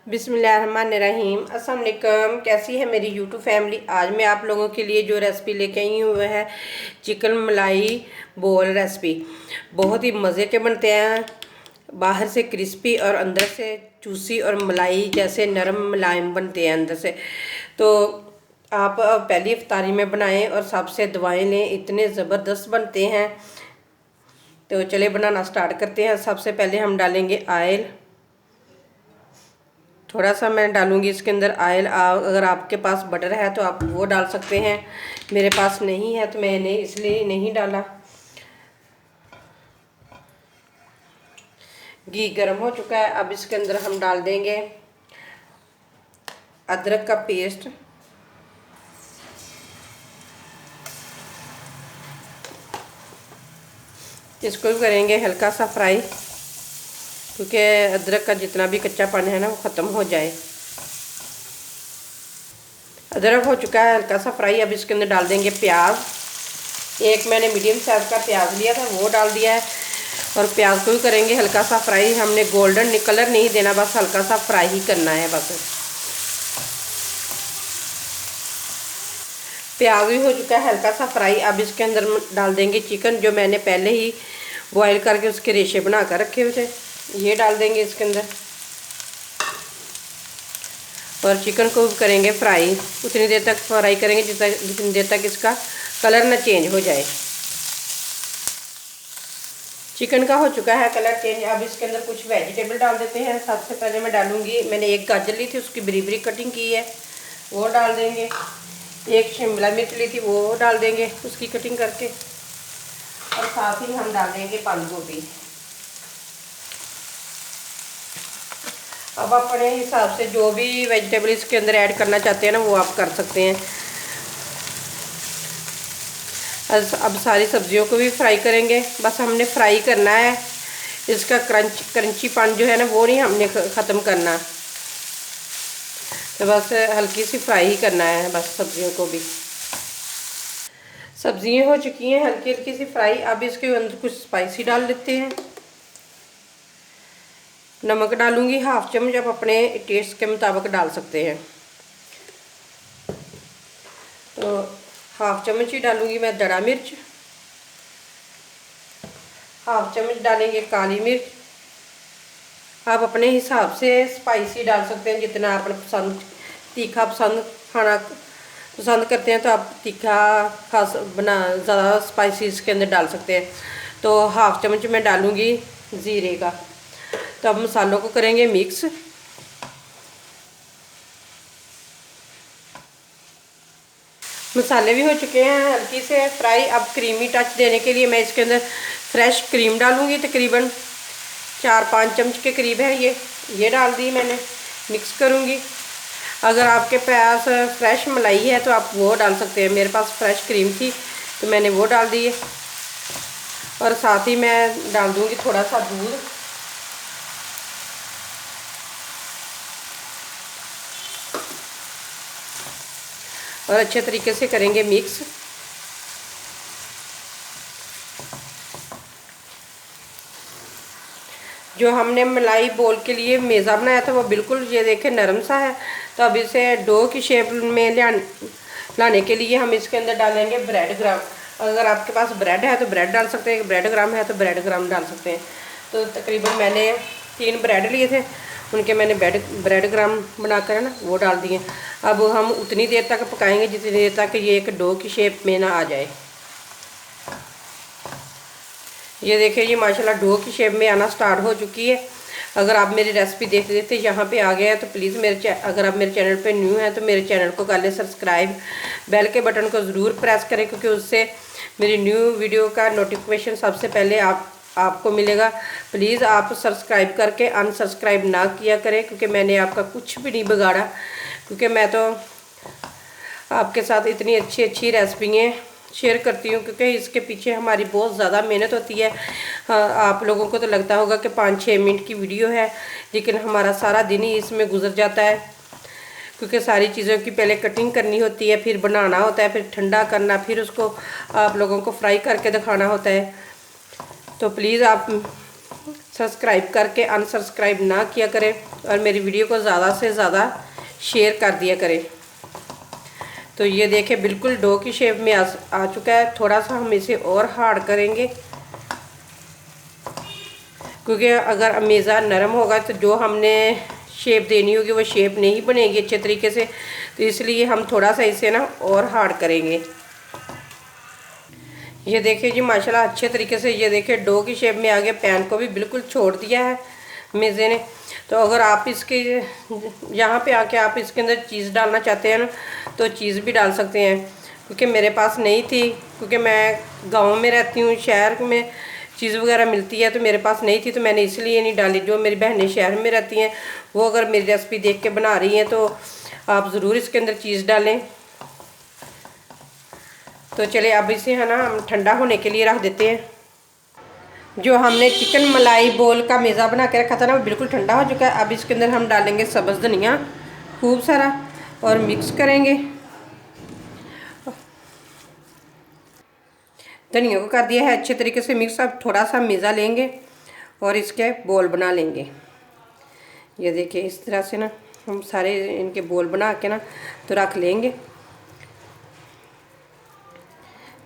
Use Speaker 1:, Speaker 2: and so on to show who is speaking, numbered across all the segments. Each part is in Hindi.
Speaker 1: बिस्मिल्लाहिर्रहमानिर्रहीम। अस्सलाम वालेकुम। कैसी है मेरी यूट्यूब फैमिली। आज मैं आप लोगों के लिए जो रेसिपी लेके आई हूँ वह है चिकन मलाई बोल रेसिपी। बहुत ही मज़े के बनते हैं, बाहर से क्रिस्पी और अंदर से चूसी और मलाई जैसे नरम मुलायम बनते हैं अंदर से। तो आप पहली इफ्तारी में बनाएं और सबसे दुआएं लें, इतने ज़बरदस्त बनते हैं। तो चले बनाना स्टार्ट करते हैं। सबसे पहले हम डालेंगे ऑयल। थोड़ा सा मैं डालूंगी इसके अंदर ऑयल। अगर आपके पास बटर है तो आप वो डाल सकते हैं, मेरे पास नहीं है तो मैंने इसलिए नहीं डाला। घी गर्म हो चुका है, अब इसके अंदर हम डाल देंगे अदरक का पेस्ट। इसको भी करेंगे हल्का सा फ्राई, क्योंकि अदरक का जितना भी कच्चापन है ना वो ख़त्म हो जाए। अदरक हो चुका है हल्का सा फ्राई। अब इसके अंदर डाल देंगे प्याज। एक मैंने मीडियम साइज़ का प्याज लिया था, वो डाल दिया है। और प्याज को भी करेंगे हल्का सा फ्राई। हमने गोल्डन कलर नहीं देना, बस हल्का सा फ्राई ही करना है बस। प्याज भी हो चुका है हल्का सा फ्राई। अब इसके अंदर डाल देंगे चिकन, जो मैंने पहले ही बॉईल करके उसके रेशे बना कर रखे हुए थे, ये डाल देंगे इसके अंदर। और चिकन को करेंगे फ्राई, उतनी देर तक फ्राई करेंगे जितनी देर तक इसका कलर ना चेंज हो जाए। चिकन का हो चुका है कलर चेंज। अब इसके अंदर कुछ वेजिटेबल डाल देते हैं। सबसे पहले मैं डालूंगी, मैंने एक गाजर ली थी, उसकी बरीक बरीक कटिंग की है, वो डाल देंगे। एक शिमला मिर्च ली थी, वो डाल देंगे उसकी कटिंग करके। और साथ ही हम डाल देंगे बंद गोभी। अब अपने हिसाब से जो भी वेजिटेबल इसके अंदर ऐड करना चाहते हैं ना वो आप कर सकते हैं। अब सारी सब्जियों को भी फ्राई करेंगे, बस हमने फ्राई करना है। इसका क्रंचीपन जो है ना वो नहीं हमने ख़त्म करना, तो बस हल्की सी फ्राई ही करना है बस सब्जियों को भी। सब्जियां हो चुकी हैं हल्की हल्की सी फ्राई। अब इसके अंदर कुछ स्पाइसी डाल देते हैं। नमक डालूंगी हाफ चम्मच, आप अपने टेस्ट के मुताबिक डाल सकते हैं। तो हाफ चम्मच ही डालूंगी मैं दड़ा मिर्च। हाफ चम्मच डालेंगे काली मिर्च। आप अपने हिसाब से स्पाइसी डाल सकते हैं, जितना आप पसंद तीखा पसंद खाना पसंद करते हैं तो आप तीखा खास बना ज़्यादा स्पाइसी इसके अंदर डाल सकते हैं। तो हाफ चम्मच मैं डालूंगी ज़ीरे का। तो अब मसालों को करेंगे मिक्स। मसाले भी हो चुके हैं हल्की से फ्राई। अब क्रीमी टच देने के लिए मैं इसके अंदर फ्रेश क्रीम डालूंगी। तकरीबन 4-5 चम्मच के करीब है ये डाल दी मैंने। मिक्स करूंगी। अगर आपके पास फ्रेश मलाई है तो आप वो डाल सकते हैं, मेरे पास फ्रेश क्रीम थी तो मैंने वो डाल दी है। और साथ ही मैं डाल दूंगी थोड़ा सा दूध। और अच्छे तरीके से करेंगे मिक्स। जो हमने मलाई बोल के लिए मेज़ा बनाया था वो बिल्कुल ये देखें नरम सा है। तो अब इसे डो की शेप में लाने के लिए हम इसके अंदर डालेंगे ब्रेड ग्राम। अगर आपके पास ब्रेड है तो ब्रेड डाल सकते हैं, ब्रेड ग्राम है तो ब्रेड ग्राम डाल सकते हैं। तो तकरीबन मैंने 3 ब्रेड लिए थे, उनके मैंने ब्रेड ग्राम बनाकर है ना वो डाल दिए। अब हम उतनी देर तक पकाएंगे जितनी देर तक ये एक डो की शेप में ना आ जाए। ये देखिए ये माशाल्लाह डो की शेप में आना स्टार्ट हो चुकी है। अगर आप मेरी रेसिपी देखते देखते यहाँ पे आ गए हैं तो प्लीज़ अगर आप मेरे चैनल पे न्यू हैं तो मेरे चैनल को कर लें सब्सक्राइब। बेल के बटन को ज़रूर प्रेस करें, क्योंकि उससे मेरी न्यू वीडियो का नोटिफिकेशन सबसे पहले आपको मिलेगा। प्लीज़ आप सब्सक्राइब करके अनसब्सक्राइब ना किया करें, क्योंकि मैंने आपका कुछ भी नहीं बिगाड़ा। क्योंकि मैं तो आपके साथ इतनी अच्छी अच्छी रेसिपियाँ शेयर करती हूँ, क्योंकि इसके पीछे हमारी बहुत ज़्यादा मेहनत होती है। हाँ, आप लोगों को तो लगता होगा कि 5-6 मिनट की वीडियो है, लेकिन हमारा सारा दिन ही इसमें गुजर जाता है। क्योंकि सारी चीज़ों की पहले कटिंग करनी होती है, फिर बनाना होता है, फिर ठंडा करना, फिर उसको आप लोगों को फ्राई करके दिखाना होता है। तो प्लीज़ आप सब्सक्राइब करके अनसब्सक्राइब ना किया करें और मेरी वीडियो को ज़्यादा से ज़्यादा शेयर कर दिया करें। तो ये देखें बिल्कुल डो की शेप में आ चुका है। थोड़ा सा हम इसे और हार्ड करेंगे, क्योंकि अगर अमेज़ा नरम होगा तो जो हमने शेप देनी होगी वो शेप नहीं बनेगी अच्छे तरीके से। तो इसलिए हम थोड़ा सा इसे ना और हार्ड करेंगे। ये देखिए जी माशाल्लाह अच्छे तरीके से ये देखिए डो की शेप में आ गया। पैन को भी बिल्कुल छोड़ दिया है मेज़े ने। तो अगर आप इसके यहाँ पे आके आप इसके अंदर चीज़ डालना चाहते हैं ना तो चीज़ भी डाल सकते हैं, क्योंकि मेरे पास नहीं थी, क्योंकि मैं गांव में रहती हूँ, शहर में चीज़ वगैरह मिलती है तो मेरे पास नहीं थी, तो मैंने इसलिए नहीं डाली। जो मेरी बहनें शहर में रहती हैं वो अगर मेरी रेसिपी देख के बना रही हैं तो आप ज़रूर इसके अंदर चीज़ डालें। तो चले अब इसे है ना हम ठंडा होने के लिए रख देते हैं। जो हमने चिकन मलाई बोल का मेज़ा बना के रखा था ना वो बिल्कुल ठंडा हो चुका है। अब इसके अंदर हम डालेंगे सब्ज़ धनिया खूब सारा और मिक्स करेंगे। धनिया को कर दिया है अच्छे तरीके से मिक्स। अब थोड़ा सा मेज़ा लेंगे और इसके बोल बना लेंगे। ये देखिए इस तरह से ना हम सारे इनके बोल बना के ना तो रख लेंगे।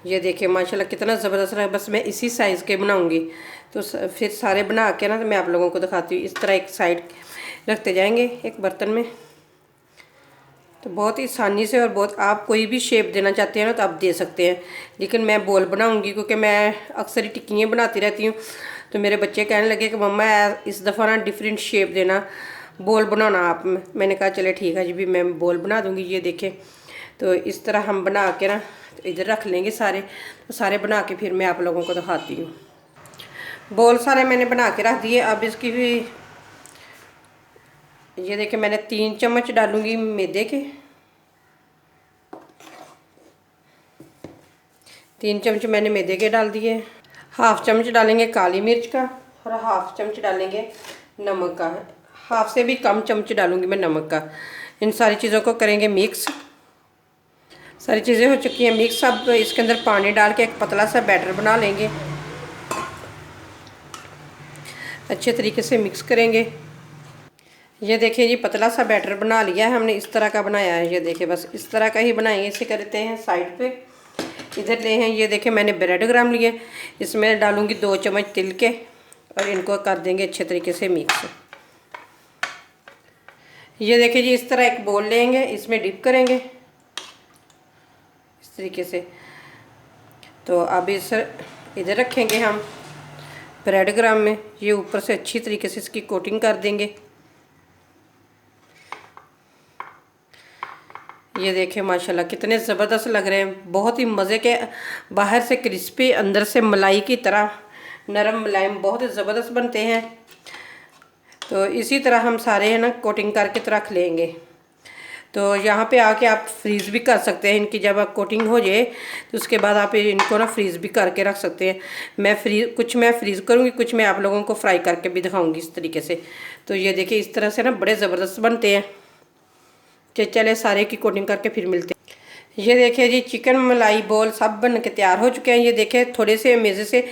Speaker 1: ये देखिए माशाल्लाह कितना ज़बरदस्त है। बस मैं इसी साइज़ के बनाऊंगी, तो फिर सारे बना के ना तो मैं आप लोगों को दिखाती हूँ। इस तरह एक साइड रखते जाएंगे एक बर्तन में। तो बहुत ही आसानी से और बहुत आप कोई भी शेप देना चाहते हैं ना तो आप दे सकते हैं, लेकिन मैं बोल बनाऊंगी क्योंकि मैं अक्सर ही टिक्कियाँ बनाती रहती हूँ। तो मेरे बच्चे कहने लगे कि मम्मा इस दफ़ा ना डिफरेंट शेप देना, बोल बनाना आप। मैंने कहा चले ठीक है जी भी मैं बोल बना दूँगी। ये देखें तो इस तरह हम बना के ना तो इधर रख लेंगे सारे। तो सारे बना के फिर मैं आप लोगों को दिखाती हूँ। बोल सारे मैंने बना के रख दिए। अब इसकी भी ये देखिए मैंने 3 चम्मच डालूंगी मैदे के। 3 चम्मच मैंने मैदे के डाल दिए। हाफ चम्मच डालेंगे काली मिर्च का और हाफ चम्मच डालेंगे नमक का। हाफ से भी कम चम्मच डालूंगी मैं नमक का। इन सारी चीज़ों को करेंगे मिक्स। सारी चीज़ें हो चुकी हैं मिक्स। अब इसके अंदर पानी डाल के एक पतला सा बैटर बना लेंगे। अच्छे तरीके से मिक्स करेंगे। ये देखिए जी पतला सा बैटर बना लिया है हमने, इस तरह का बनाया है। ये देखिए बस इस तरह का ही बनाएंगे। इसे करते हैं साइड पे। इधर ले हैं ये देखिए मैंने ब्रेड ग्राम लिए। इसमें डालूंगी 2 चम्मच तिल के और इनको कर देंगे अच्छे तरीके से मिक्स। ये देखिए जी इस तरह एक बोल लेंगे, इसमें डिप करेंगे इस तरीके से। तो अब इस इधर रखेंगे हम ब्रेड ग्राम में। ये ऊपर से अच्छी तरीके से इसकी कोटिंग कर देंगे। ये देखें माशाल्लाह कितने ज़बरदस्त लग रहे हैं, बहुत ही मज़े के। बाहर से क्रिस्पी अंदर से मलाई की तरह नरम मुलायम, बहुत ही ज़बरदस्त बनते हैं। तो इसी तरह हम सारे है ना कोटिंग करके तो रख लेंगे। तो यहाँ पे आके आप फ्रीज़ भी कर सकते हैं इनकी। जब आप कोटिंग हो जाए तो उसके बाद आप इनको ना फ्रीज़ भी करके रख सकते हैं। कुछ मैं फ्रीज़ करूँगी, कुछ मैं आप लोगों को फ्राई करके भी दिखाऊँगी इस तरीके से। तो ये देखिए इस तरह से ना बड़े ज़बरदस्त बनते हैं। चले सारे की कोटिंग करके फिर मिलते हैं। ये देखिए जी चिकन मलाई बोल सब बन के तैयार हो चुके हैं। ये देखिए थोड़े से मेज़े से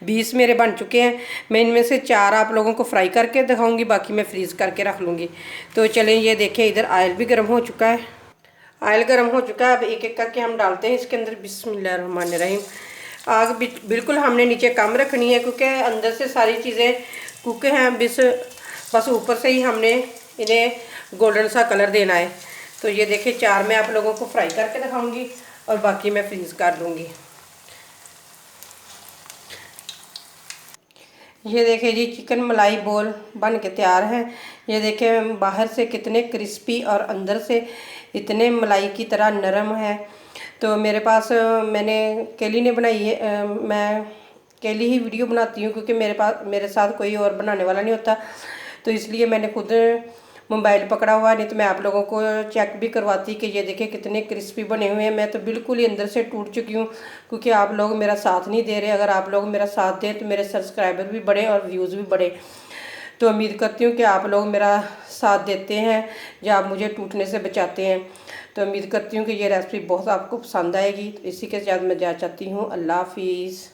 Speaker 1: 20 मेरे बन चुके हैं। मैं इनमें से 4 आप लोगों को फ्राई करके दिखाऊंगी, बाकी मैं फ्रीज़ करके रख लूँगी। तो चलें ये देखें इधर ऑयल भी गर्म हो चुका है। ऑयल गर्म हो चुका है। अब एक एक करके हम डालते हैं इसके अंदर। बिस्मिल्लाहिर्रहमानिर्रहीम। आग बिल्कुल हमने नीचे कम रखनी है, क्योंकि अंदर से सारी चीज़ें कुक हैं। बस ऊपर से ही हमने इन्हें गोल्डन सा कलर देना है। तो ये देखिए 4 मैं आप लोगों को फ्राई करके दिखाऊंगी और बाकी मैं फ्रीज़ कर लूँगी। ये देखिए जी चिकन मलाई बोल बन के तैयार है। ये देखें बाहर से कितने क्रिस्पी और अंदर से इतने मलाई की तरह नरम है। तो मेरे पास मैंने केली ने बनाई है। मैं केली ही वीडियो बनाती हूँ, क्योंकि मेरे साथ कोई और बनाने वाला नहीं होता। तो इसलिए मैंने खुद मोबाइल पकड़ा हुआ, नहीं तो मैं आप लोगों को चेक भी करवाती कि ये देखिए कितने क्रिस्पी बने हुए हैं। मैं तो बिल्कुल ही अंदर से टूट चुकी हूँ, क्योंकि आप लोग मेरा साथ नहीं दे रहे। अगर आप लोग मेरा साथ दें तो मेरे सब्सक्राइबर भी बढ़े और व्यूज़ भी बढ़े। तो उम्मीद करती हूँ कि आप लोग मेरा साथ देते हैं या आप मुझे टूटने से बचाते हैं। तो उम्मीद करती हूँ कि ये रेसिपी बहुत आपको पसंद आएगी। तो इसी के साथ मैं जा चाहती हूँ। अल्लाह हाफिज़।